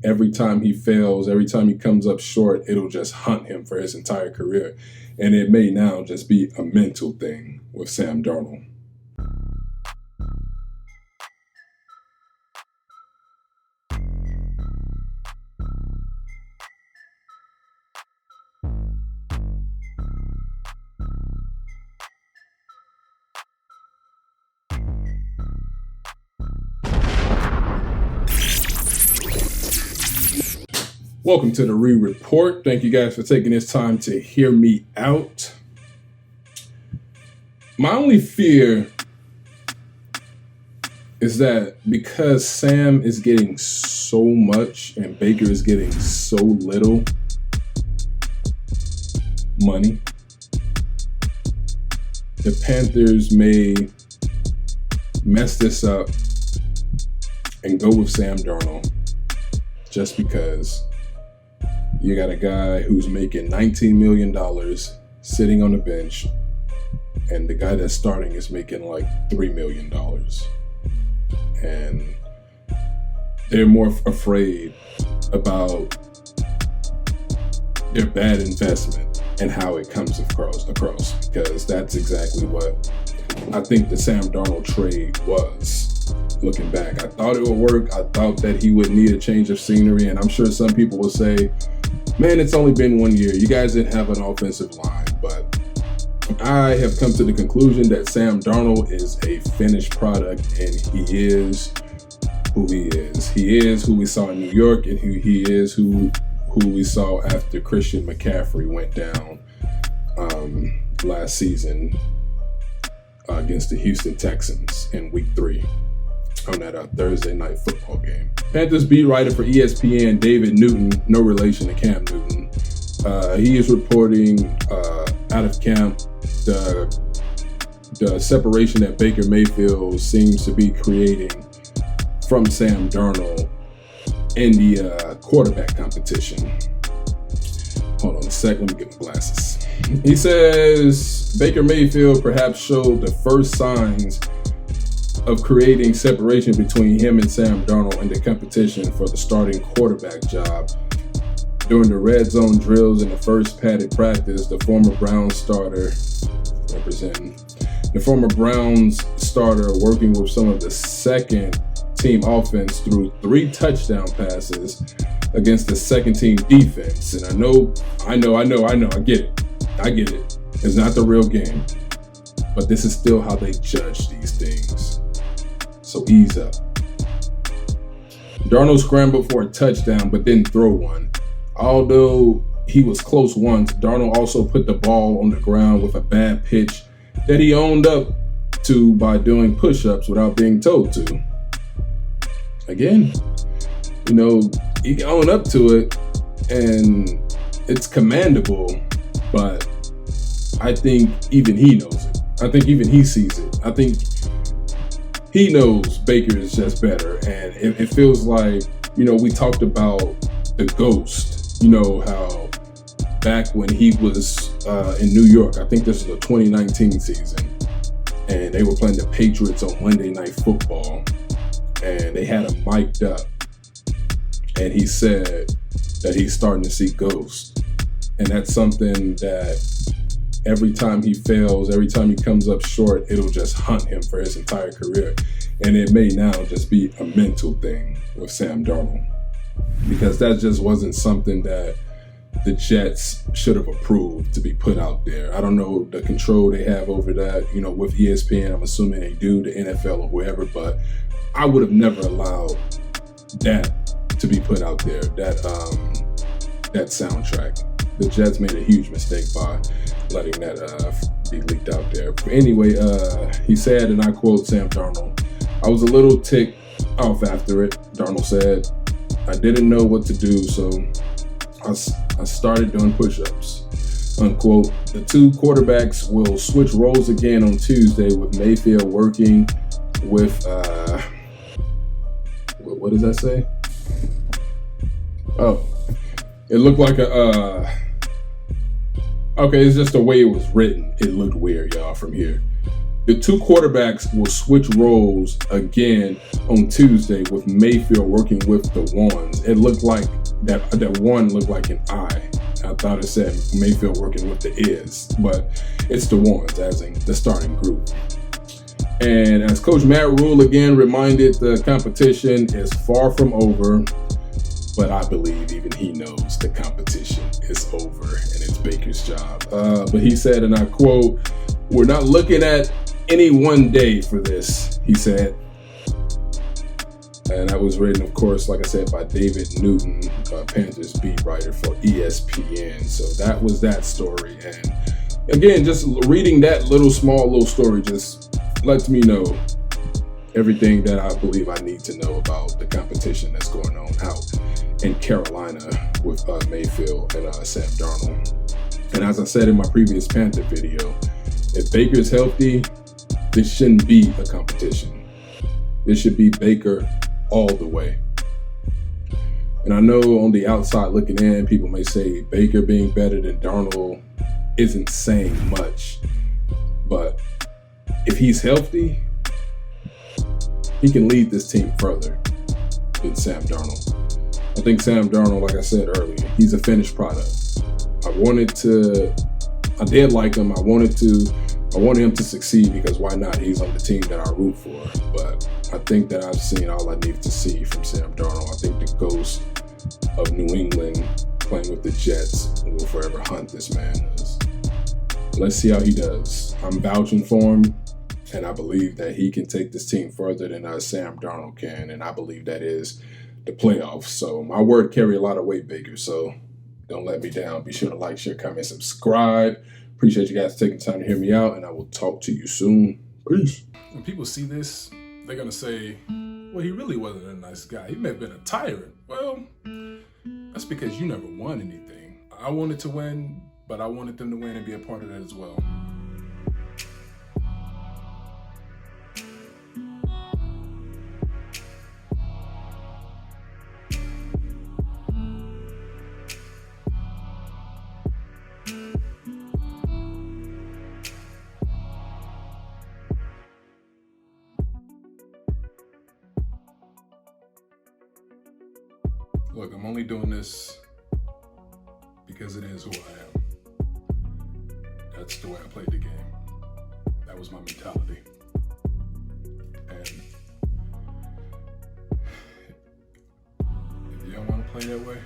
every time he fails, every time he comes up short, it'll just hunt him for his entire career. And it may now just be a mental thing with Sam Darnold. Welcome to the Report. Thank you guys for taking this time to hear me out. My only fear is that because Sam is getting so much and Baker is getting so little money, the Panthers may mess this up and go with Sam Darnold just because you got a guy who's making $19 million sitting on the bench, and the guy that's starting is making like $3 million. And they're more afraid about their bad investment and how it comes across, because that's exactly what I think the Sam Darnold trade was. Looking back, I thought it would work. I thought that he would need a change of scenery, and I'm sure some people will say, man, it's only been 1 year. You guys didn't have an offensive line. But I have come to the conclusion that Sam Darnold is a finished product, and he is who he is. He is who we saw in New York, and he is who we saw after Christian McCaffrey went down last season against the Houston Texans in Week 3 on that Thursday night football game. Panthers beat writer for ESPN, David Newton, no relation to Cam Newton, he is reporting out of camp the separation that Baker Mayfield seems to be creating from Sam Darnold in the quarterback competition. Hold on a sec, let me get my glasses. He says Baker Mayfield perhaps showed the first signs of creating separation between him and Sam Darnold in the competition for the starting quarterback job. During the red zone drills in the first padded practice, the former Browns starter working with some of the second team offense threw 3 touchdown passes against the second team defense. And I get it. It's not the real game, but this is still how they judge these things. So ease up. Darnold scrambled for a touchdown, but didn't throw one. Although he was close once, Darnold also put the ball on the ground with a bad pitch that he owned up to by doing push-ups without being told to. Again, he owned up to it, and it's commendable, but I think even he knows it. I think even he sees it. I think he knows Baker is just better, and it feels like, we talked about the ghost, how back when he was in New York, I think this is the 2019 season, and they were playing the Patriots on Monday Night Football, and they had him mic'd up, and he said that he's starting to see ghosts, and that's something that every time he fails, every time he comes up short, it'll just hunt him for his entire career. And it may now just be a mental thing with Sam Darnold, because that just wasn't something that the Jets should have approved to be put out there. I don't know the control they have over that, with ESPN. I'm assuming they do, the NFL or whoever, but I would have never allowed that to be put out there, that soundtrack. The Jets made a huge mistake by letting that be leaked out there. But anyway, he said, and I quote Sam Darnold, "I was a little ticked off after it," Darnold said. "I didn't know what to do, so I started doing push-ups," unquote. The two quarterbacks will switch roles again on Tuesday, with Mayfield working with, what does that say? Oh, it looked like okay, it's just the way it was written. It looked weird, y'all, from here. The two quarterbacks will switch roles again on Tuesday with Mayfield working with the ones. It looked like that one looked like an I. I thought it said Mayfield working with the is, but it's the ones, as in the starting group. And as Coach Matt Rule again reminded, the competition is far from over, but I believe even he knows the competition is over and it's Baker's job. But he said, and I quote, "We're not looking at any one day for this," he said. And that was written, of course, like I said, by David Newton, Panthers beat writer for ESPN. So that was that story. And again, just reading that small little story just lets me know everything that I believe I need to know about the competition that's going on out in Carolina with Mayfield and Sam Darnold. And as I said in my previous Panther video, if Baker's healthy, this shouldn't be a competition. This should be Baker all the way. And I know on the outside looking in, people may say Baker being better than Darnold isn't saying much. But if he's healthy, he can lead this team further than Sam Darnold. I think Sam Darnold, like I said earlier, he's a finished product. I did like him. I wanted him to succeed because why not? He's on the team that I root for. But I think that I've seen all I need to see from Sam Darnold. I think the ghost of New England playing with the Jets will forever hunt this man. Let's see how he does. I'm vouching for him, and I believe that he can take this team further than Sam Darnold can, and I believe that is the playoffs. So my word carry a lot of weight, Baker. So don't let me down. Be sure to like, share, comment, subscribe. Appreciate you guys taking time to hear me out, and I will talk to you soon. Peace. When people see this, they're going to say, well, he really wasn't a nice guy. He may have been a tyrant. Well, that's because you never won anything. I wanted to win, but I wanted them to win and be a part of that as well. Look, I'm only doing this because it is who I am. That's the way I played the game. That was my mentality. And if you don't want to play that way,